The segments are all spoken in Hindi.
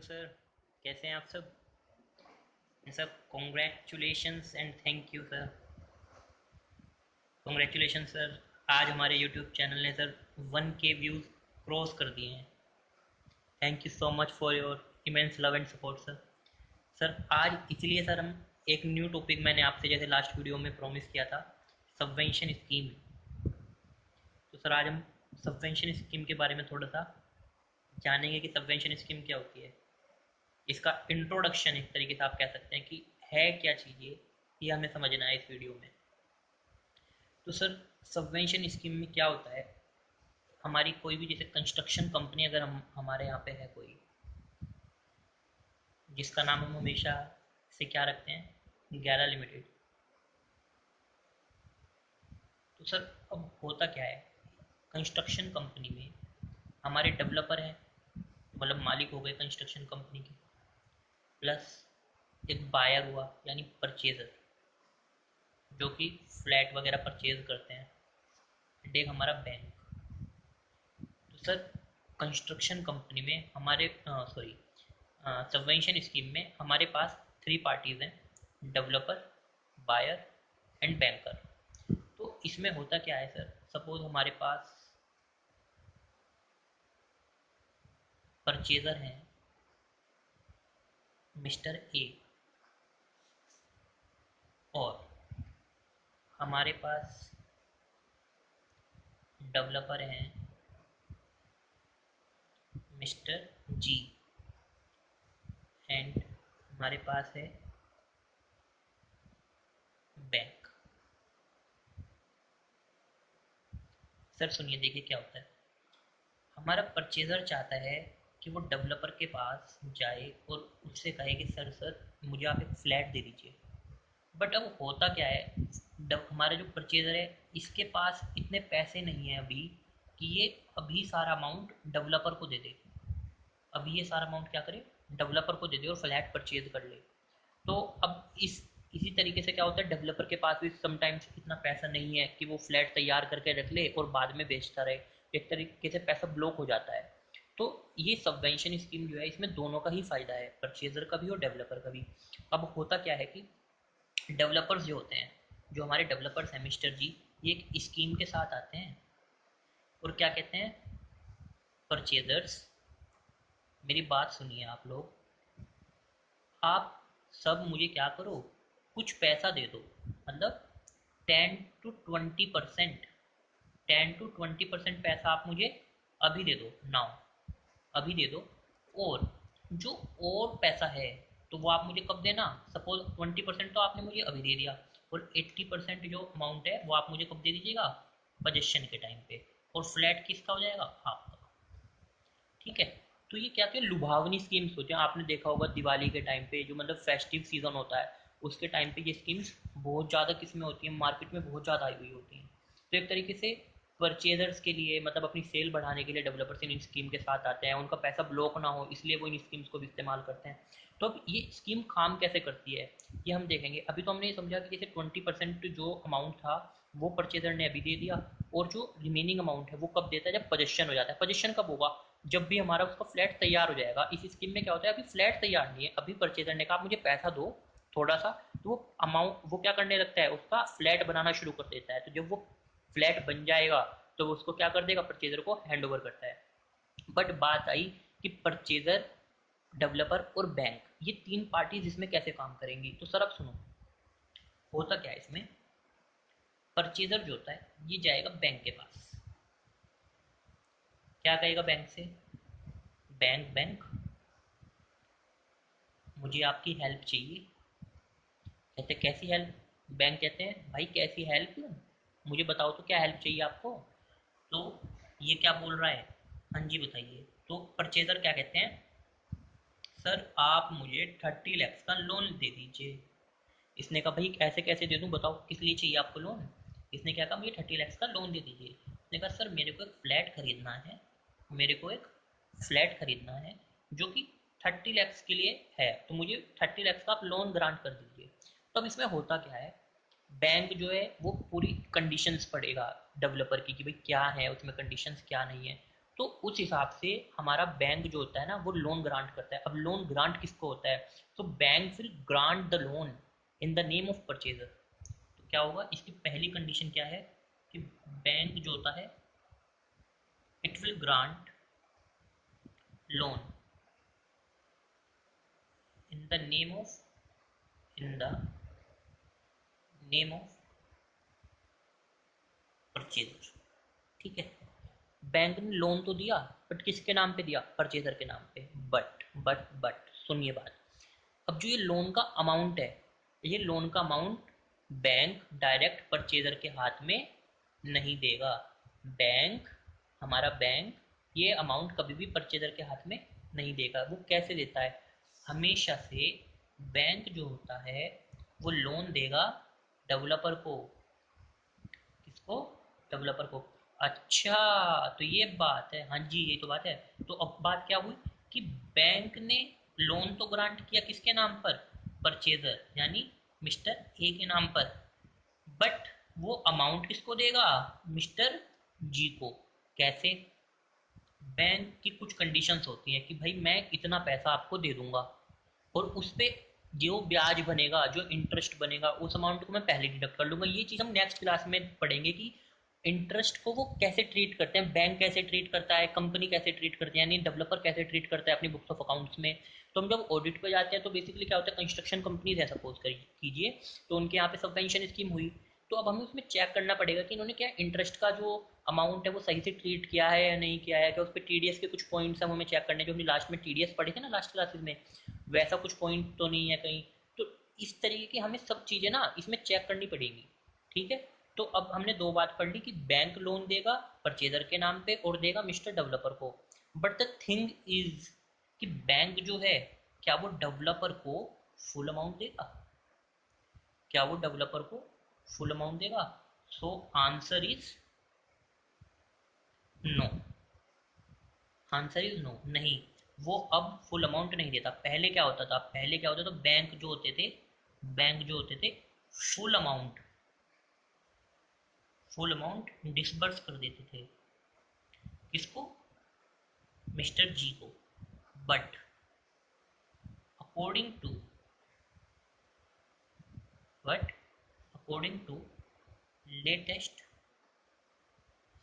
सर। कैसे हैं आप सब? Sir congratulations and thank you sir. Congratulation sir. आज हमारे यूट्यूब चैनल ने सर 1K व्यूज़ क्रॉस कर दिए हैं। Thank you so much for your immense love and support sir. Sir आज इसलिए सर हम एक न्यू टॉपिक मैंने आपसे जैसे लास्ट वीडियो में प्रॉमिस किया था, सबवेंशन स्कीम। तो सर आज हम सबवेंशन स्कीम के बारे में थोड़ा सा जानेंगे कि सबवेंशन स्कीम क्या होती है। इसका इंट्रोडक्शन एक तरीके से आप कह सकते हैं कि है क्या चीज़ ये हमें समझना है इस वीडियो में। तो सर सबवेंशन स्कीम में क्या होता है, हमारी कोई भी जैसे कंस्ट्रक्शन कंपनी अगर हम हमारे यहाँ पे है कोई, जिसका नाम हम हमेशा से क्या रखते हैं, गैरा लिमिटेड। तो सर अब होता क्या है, कंस्ट्रक्शन कंपनी में हमारे डेवलपर हैं, मतलब मालिक हो गए कंस्ट्रक्शन कंपनी के, प्लस एक बायर हुआ यानी परचेजर, जो कि फ्लैट वगैरह परचेज करते हैं, एक हमारा बैंक। तो सर कंस्ट्रक्शन कंपनी में हमारे सॉरी सबवेंशन स्कीम में हमारे पास थ्री पार्टीज हैं, डेवलपर, बायर एंड बैंकर। तो इसमें होता क्या है सर, सपोज हमारे पास परचेजर हैं मिस्टर ए, और हमारे पास डेवलपर हैं मिस्टर जी, एंड हमारे पास है बैंक। सर सुनिए, देखिए क्या होता है, हमारा परचेज़र चाहता है कि वो डेवलपर के पास जाए और उससे कहे कि सर सर मुझे आप एक फ्लैट दे दीजिए। बट अब होता क्या है, हमारा जो परचेज़र है इसके पास इतने पैसे नहीं हैं अभी कि ये अभी सारा अमाउंट डेवलपर को दे दे। अभी ये सारा अमाउंट क्या करे, डेवलपर को दे दे और फ्लैट परचेज कर ले। तो अब इसी तरीके से क्या होता है, डेवलपर के पास भी समटाइम्स इतना पैसा नहीं है कि वो फ्लैट तैयार करके रख ले और बाद में बेचता रहे, एक तरीके से पैसा ब्लॉक हो जाता है। तो ये सबवेंशन स्कीम जो है इसमें दोनों का ही फायदा है, परचेजर का भी और डेवलपर का भी। अब होता क्या है कि डेवलपर्स जो होते हैं, जो हमारे डेवलपर्स हैं मिस्टर जी, ये एक स्कीम के साथ आते हैं और क्या कहते हैं, परचेजर्स मेरी बात सुनिए आप लोग, आप सब मुझे क्या करो, कुछ पैसा दे दो, मतलब 10 to 20%, 10 to 20% पैसा आप मुझे अभी दे दो, नाउ अभी दे दो। और जो और पैसा है तो वो आप मुझे कब देना, सपोज 20% तो आपने मुझे अभी दे दिया, और 80% जो अमाउंट है वो आप मुझे कब दे दीजिएगा, पोजेशन के टाइम पे। और फ्लैट किसका हो जाएगा, आपका। ठीक है। तो ये क्या, क्या लुभावनी स्कीम्स होती हैं, आपने देखा होगा दिवाली के टाइम पे, जो मतलब फेस्टिव सीजन होता है उसके टाइम पे ये स्कीम्स बहुत ज़्यादा किस्में होती हैं, मार्केट में बहुत ज़्यादा आई हुई होती हैं। तो एक तरीके से परचेजर्स के लिए, मतलब अपनी सेल बढ़ाने के लिए डेवलपर्स इन स्कीम के साथ आते हैं, उनका पैसा ब्लॉक ना हो इसलिए वो इन स्कीम्स को भी इस्तेमाल करते हैं। तो अब ये स्कीम काम कैसे करती है ये हम देखेंगे। अभी तो हमने ये समझा कि जैसे 20% जो अमाउंट था वो परचेजर ने अभी दे दिया, और जो रिमेनिंग अमाउंट है वो कब देता है, जब पोजेशन हो जाता है। पोजेशन कब होगा, जब भी हमारा उसका फ्लैट तैयार हो जाएगा। इस स्कीम में क्या होता है, अभी फ्लैट तैयार नहीं है, अभी परचेजर ने कहा आप मुझे पैसा दो थोड़ा सा, तो वो अमाउंट वो क्या करने लगता है, उसका फ्लैट बनाना शुरू कर देता है। तो जब वो फ्लैट बन जाएगा तो वो उसको क्या कर देगा, परचेजर को हैंड ओवर करता है। बट बात आई कि परचेजर, डेवलपर और बैंक, ये तीन पार्टी इसमें कैसे काम करेंगी। तो सर अब सुनो, होता क्या है इसमें, परचेजर जो होता है ये जाएगा बैंक के पास, क्या कहेगा बैंक से, बैंक बैंक मुझे आपकी हेल्प चाहिए। कहते कैसी हेल्प, बैंक कहते हैं भाई कैसी हेल्प, मुझे बताओ तो क्या हेल्प चाहिए आपको। तो ये क्या बोल रहा है, हाँ जी बताइए। तो परचेजर क्या कहते हैं, सर आप मुझे 30 lakhs का लोन दे दीजिए। इसने कहा भाई कैसे कैसे दे दूं, बताओ किस लिए चाहिए आपको लोन। इसने क्या कहा, मुझे 30 lakhs का लोन दे दीजिए। उसने कहा सर मेरे को एक फ्लैट खरीदना है, मेरे को एक फ्लैट खरीदना है जो कि 30 lakhs के लिए है, तो मुझे 30 lakhs का आप लोन ग्रांट कर दीजिए। तो अब इसमें होता क्या है, बैंक जो है वो पूरी कंडीशंस पढ़ेगा डेवलपर की कि भाई क्या है उसमें कंडीशंस क्या नहीं है, तो उस हिसाब से हमारा बैंक जो होता है ना वो लोन ग्रांट करता है। अब लोन ग्रांट किसको होता है? तो bank will grant the loan in the name of purchaser. तो क्या होगा, इसकी पहली कंडीशन क्या है कि बैंक जो होता है it will grant loan in the name of, in the name of purchaser. ठीक है, बैंक ने लोन तो दिया बट किसके नाम पे दिया? परचेजर के नाम पे। बट सुनिए बात, अब जो ये लोन का अमाउंट है, ये लोन का अमाउंट बैंक डायरेक्ट परचेजर के हाथ में नहीं देगा। बैंक, हमारा बैंक ये अमाउंट कभी भी परचेजर के हाथ में नहीं देगा। वो कैसे देता है? हमेशा से बैंक जो होता है वो लोन देगा डेवलपर को। किसको? डेवलपर को। अच्छा, तो ये बात है, हाँ जी ये तो बात है। तो अब बात क्या हुई कि बैंक ने लोन तो ग्रांट किया किसके नाम पर? परचेजर यानी मिस्टर ए के नाम पर। बट वो अमाउंट किसको देगा? मिस्टर जी को। कैसे? बैंक की कुछ कंडीशंस होती हैं कि भाई मैं इतना पैसा आपको दे दूंगा और उस पे जो ब्याज बनेगा, जो इंटरेस्ट बनेगा, उस अमाउंट को मैं पहले डिडक्ट कर लूंगा। ये चीज़ हम नेक्स्ट क्लास में पढ़ेंगे कि इंटरेस्ट को वो कैसे ट्रीट करते हैं, बैंक कैसे ट्रीट करता है, कंपनी कैसे ट्रीट करती है, यानी डेवलपर कैसे ट्रीट करता है अपनी बुक्स ऑफ अकाउंट्स में। तो हम जब ऑडिट पे जाते हैं तो बेसिकली क्या होता है, कंस्ट्रक्शन कंपनीज है सपोज कीजिए, तो उनके यहाँ पे सबवेंशन स्कीम हुई, तो अब हमें उसमें चेक करना पड़ेगा कि इन्होंने क्या इंटरेस्ट का जो अमाउंट है वो सही से ट्रीट किया है या नहीं किया है, क्या उस पर टीडीएस के कुछ पॉइंट्स हम हमें चेक करने, जो हमने लास्ट में टीडीएस पढ़े थे ना लास्ट क्लासेस में, वैसा कुछ पॉइंट तो नहीं है कहीं। तो इस तरीके की हमें सब चीज़ें ना इसमें चेक करनी पड़ेगी। ठीक है, तो अब हमने दो बात पढ़ ली कि बैंक लोन देगा परचेजर के नाम पे और देगा मिस्टर डेवलपर को। बट द थिंग इज कि बैंक जो है, क्या वो डेवलपर को फुल अमाउंट देगा? क्या वो डेवलपर को फुल अमाउंट देगा? So answer is no. Answer is no, नहीं। वो अब फुल अमाउंट नहीं देता। पहले क्या होता था? पहले क्या होता था, बैंक जो होते थे, बैंक जो होते थे full amount, full amount disburse कर देते थे। किसको? मिस्टर जी को। But according to, but according to latest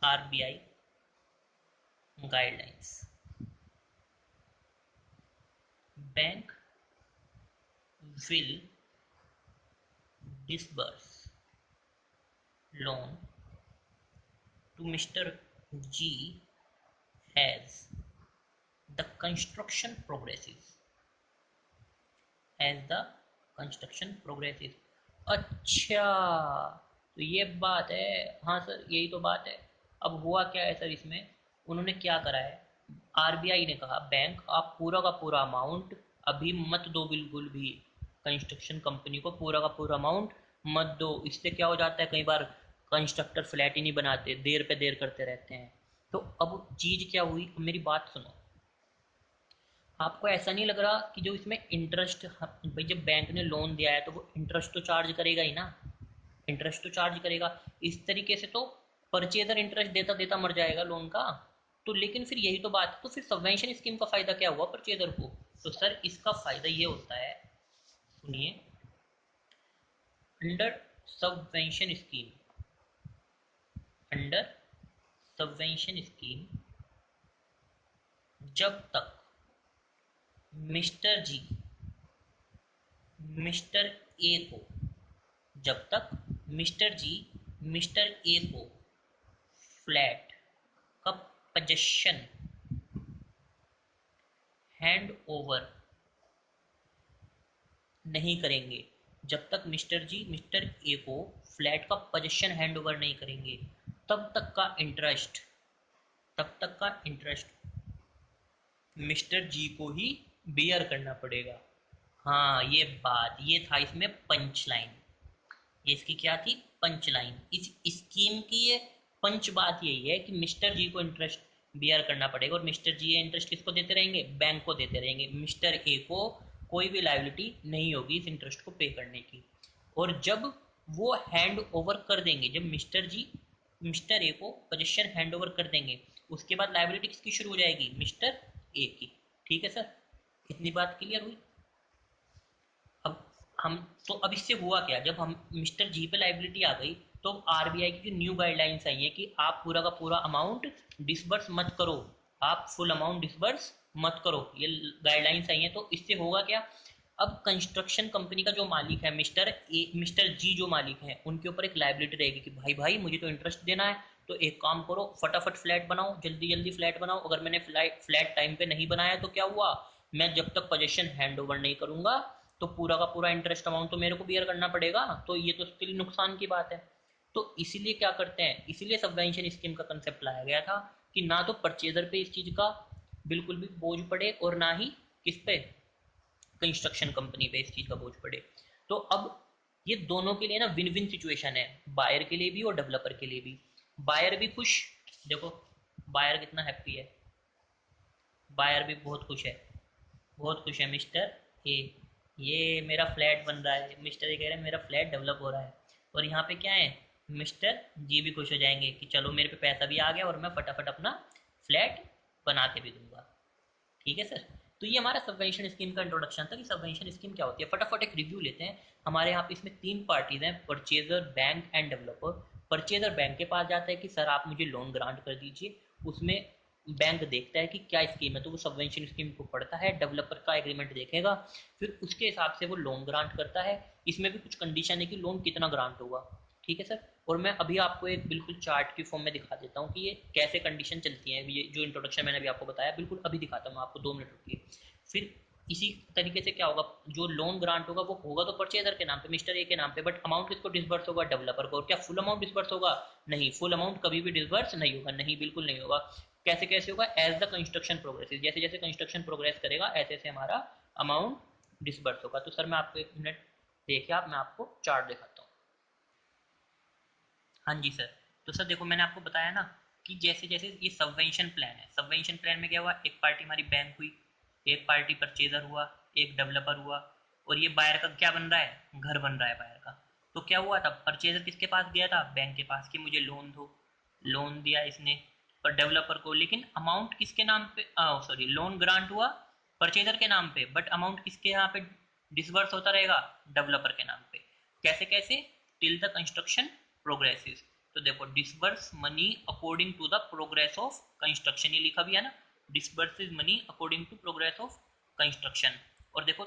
RBI guidelines, bank will disburse loan to Mr. G as the construction progresses, as the construction progresses। अच्छा, तो ये बात है। हाँ सर यही तो बात है। अब हुआ क्या है सर इसमें, उन्होंने क्या करा है, आरबीआई ने कहा बैंक आप पूरा का पूरा अमाउंट अभी मत दो, बिल्कुल भी कंस्ट्रक्शन कंपनी को पूरा का पूरा अमाउंट मत दो। इससे क्या हो जाता है, कई बार कंस्ट्रक्टर फ्लैट ही नहीं बनाते, देर पे देर करते रहते हैं। तो अब चीज़ क्या हुई, अब मेरी बात सुनो। आपको ऐसा नहीं लग रहा कि जो इसमें इंटरेस्ट, भाई जब बैंक ने लोन दिया है तो वो इंटरेस्ट तो चार्ज करेगा ही ना, इंटरेस्ट तो चार्ज करेगा। इस तरीके से तो परचेजर इंटरेस्ट देता देता मर जाएगा लोन का। तो लेकिन फिर यही तो बात है, तो फिर सबवेंशन स्कीम का फायदा क्या हुआ परचेजर को? तो सर इसका फायदा ये होता है, सुनिए, under subvention scheme, under subvention scheme जब तक मिस्टर जी, मिस्टर ए को, जब तक मिस्टर जी मिस्टर ए को फ्लैट का पोजेशन हैंड ओवर नहीं करेंगे, जब तक मिस्टर जी मिस्टर ए को फ्लैट का पोजेशन हैंड ओवर नहीं करेंगे, तब तक का इंटरेस्ट, तब तक का इंटरेस्ट मिस्टर जी को ही बियर करना पड़ेगा। हाँ ये बात, ये था इसमें पंच लाइन, ये इसकी क्या थी, पंच लाइन। इस स्कीम की ये पंच बात यही है कि मिस्टर जी को इंटरेस्ट बियर करना पड़ेगा और मिस्टर जी ये इंटरेस्ट किसको देते रहेंगे, बैंक को देते रहेंगे। मिस्टर ए को कोई भी लायबिलिटी नहीं होगी इस इंटरेस्ट को पे करने की। और जब वो हैंड ओवर कर देंगे, जब मिस्टर जी मिस्टर ए को पोजीशन हैंड ओवर कर देंगे, उसके बाद लाइबिलिटी किसकी शुरू हो जाएगी, मिस्टर ए की। ठीक है सर, इतनी बात क्लियर हुई। अब हम तो अब इससे हुआ क्या, जब हम मिस्टर जी पे लाइबिलिटी आ गई तो आरबीआई की न्यू गाइडलाइंस आई है कि आप पूरा का पूरा अमाउंट डिसबर्स मत करो, आप फुल अमाउंट डिसबर्स मत करो, ये गाइडलाइंस आई है। तो इससे होगा क्या, अब कंस्ट्रक्शन कंपनी का जो मालिक है मिस्टर जी जो मालिक है, उनके ऊपर एक लाइबिलिटी रहेगी कि भाई भाई मुझे तो इंटरेस्ट देना है, तो एक काम करो फटाफट फ्लैट बनाओ, जल्दी जल्दी फ्लैट बनाओ। अगर मैंने फ्लैट टाइम पे नहीं बनाया तो क्या हुआ, मैं जब तक पोजीशन हैंड ओवर नहीं करूंगा तो पूरा का पूरा इंटरेस्ट अमाउंट तो मेरे को बियर करना पड़ेगा, तो ये तो उसके लिए नुकसान की बात है। तो इसीलिए क्या करते हैं, इसीलिए सबवेंशन स्कीम का कंसेप्ट लाया गया था कि ना तो परचेजर पे इस चीज का बिल्कुल भी बोझ पड़े और ना ही किस पे, कंस्ट्रक्शन कंपनी पे इस चीज का बोझ पड़े। तो अब ये दोनों के लिए ना विन विन सिचुएशन है, बायर के लिए भी और डेवलपर के लिए भी। बायर भी खुश, देखो बायर कितना हैप्पी है, बायर भी बहुत खुश है, बहुत खुश है मिस्टर ए, ये मेरा फ्लैट बन रहा है, मिस्टर ए कह रहे हैं मेरा फ्लैट डेवलप हो रहा है। और यहाँ पे क्या है, मिस्टर जी भी खुश हो जाएंगे कि चलो मेरे पे पैसा भी आ गया और मैं फटाफट अपना फ्लैट बना के भी दूंगा। ठीक है सर, तो ये हमारा सबवेंशन स्कीम का इंट्रोडक्शन था कि सबवेंशन स्कीम क्या होती है। फटाफट एक रिव्यू लेते हैं। हमारे यहाँ पे इसमें तीन पार्टीज हैं, purchaser, bank end developer. Purchaser bank के पास जाता है कि सर आप मुझे लोन ग्रांट कर दीजिए, उसमें बैंक देखता है कि क्या स्कीम है तो वो सबवेंशन स्कीम को पढ़ता है, डेवलपर का एग्रीमेंट देखेगा, फिर उसके हिसाब से वो लोन ग्रांट करता है। इसमें भी कुछ कंडीशन है कि लोन कितना ग्रांट होगा। ठीक है सर, और मैं अभी आपको एक बिल्कुल चार्ट की फॉर्म में दिखा देता हूँ कि ये कैसे कंडीशन चलती है। ये जो इंट्रोडक्शन मैंने अभी आपको बताया बिल्कुल अभी दिखाता हूँ आपको, 2 मिनट रुकिए। फिर इसी तरीके से क्या होगा, जो लोन ग्रांट होगा वो होगा तो परचेजर के नाम पे, मिस्टर ए के नाम पे, बट अमाउंट किसको डिसबर्स होगा, डेवलपर को। और क्या फुल अमाउंट डिसबर्स होगा, नहीं, फुल अमाउंट कभी भी डिसबर्स नहीं होगा, नहीं बिल्कुल नहीं होगा। कैसे कैसे होगा, एज द कंस्ट्रक्शन प्रोग्रेस, जैसे जैसे कंस्ट्रक्शन प्रोग्रेस करेगा ऐसे ऐसे हमारा अमाउंट डिसबर्स होगा। तो सर मैं आपको 1 मिनट देखिए, आप मैं आपको चार्ट दिखाता हूँ। हाँ जी सर, तो सर देखो मैंने आपको बताया ना कि जैसे जैसे ये सबवेंशन प्लान है, सबवेंशन प्लान में क्या हुआ, एक पार्टी हमारी बैंक हुई, एक पार्टी परचेजर हुआ, एक डेवलपर हुआ, और ये बायर का क्या बन रहा है, घर बन रहा है बायर का। तो क्या हुआ था, परचेजर किसके पास गया था, बैंक के पास कि मुझे लोन दो, लोन दिया इसने पर डेवलपर को, लेकिन अमाउंट किसके नाम पे, सॉरी लोन ग्रांट हुआ परचेजर के नाम पे, बट अमाउंट किसके यहाँ पे डिसबर्स होता रहेगा, डेवलपर के नाम पे। कैसे कैसे, टिल द कंस्ट्रक्शन प्रोग्रेसिस। तो देखो disburse money according to the progress of construction, ये लिखा भी है ना, disburse money according to progress of construction. और देखो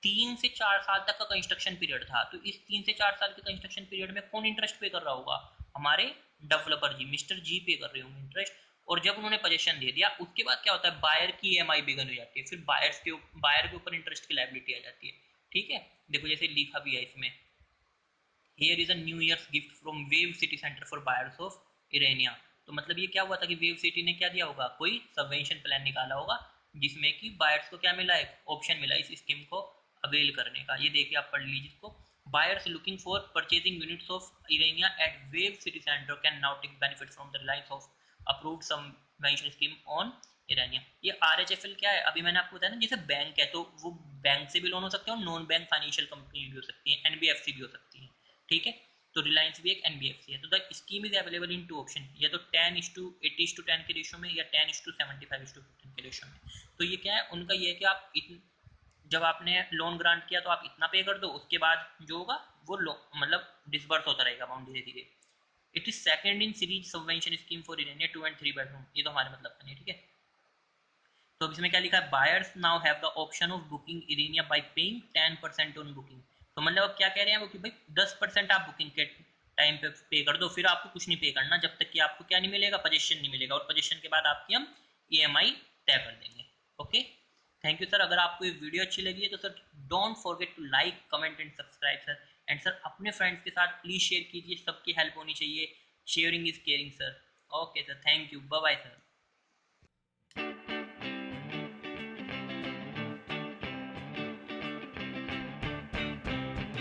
3 से 4 साल तक का कंस्ट्रक्शन पीरियड था, तो इस 3 से 4 साल के कंस्ट्रक्शन पीरियड में कौन इंटरेस्ट पे कर रहा होगा, हमारे डेवलपर जी, मिस्टर जी पे कर रहे होंगे इंटरेस्ट। और जब उन्होंने पोजीशन दे दिया उसके बाद क्या होता है, बायर की ईएमआई बिगन हो जाती है, फिर बायर के ऊपर इंटरेस्ट की लायबिलिटी आ जाती है। ठीक है, देखो जैसे लिखा भी है इसमें, here is a new year's gift from wave city center for buyers of Irenia. तो मतलब ये क्या हुआ था कि वेव सिटी ने क्या दिया होगा, कोई सबवेंशन प्लान निकाला होगा जिसमें कि बायर्स को क्या मिला, एक ऑप्शन मिला इस स्कीम को अवेल करने का। ये देखिए आप पढ़ लीजिए इसको, buyers looking for purchasing units of Irenia at wave city center can now take benefit from the reliance of approved subvention scheme on Irenia. ये आरएचएफएल क्या है, अभी मैंने आपको बताया ना, जैसे बैंक है तो वो बैंक से भी लोन हो सकते हैं और नॉन बैंक फाइनेंशियल कंपनी भी हो सकती है, एनबीएफसी भी हो सकती है। ठीक है, तो रिलायंस भी एक एनबीएफसी है। तो the scheme is available in 2 option, या तो 10:80:10 के रेशो में, या 10:75:15 के रेशो में। तो ये क्या है उनका, ये है कि आप जब आपने लोन ग्रांट किया तो आप इतना पे कर दो, उसके बाद जो होगा वो मतलब डिसबर्स होता रहेगा अमाउंट धीरे धीरे। It is second in series subvention scheme for Irenia 2 and 3 bedroom, ये तो हमारे मतलब का नहीं। ठीक है, तो अब इसमें क्या लिखा है, buyers now have the option of booking Irenia by paying 10% on booking. तो मतलब अब क्या कह रहे हैं वो कि भाई 10% आप बुकिंग के टाइम पे पे कर दो, फिर आपको कुछ नहीं पे करना जब तक कि आपको क्या नहीं मिलेगा, पोजीशन नहीं मिलेगा, और पोजीशन के बाद आपकी हम ईएमआई तय कर देंगे। Okay, thank you sir. अगर आपको ये वीडियो अच्छी लगी है तो sir don't forget to like comment and subscribe sir. And sir अपने फ्रेंड्स के साथ प्लीज शेयर कीजिए, सबकी हेल्प होनी चाहिए, sharing is caring sir. Okay sir, thank you, bye bye sir.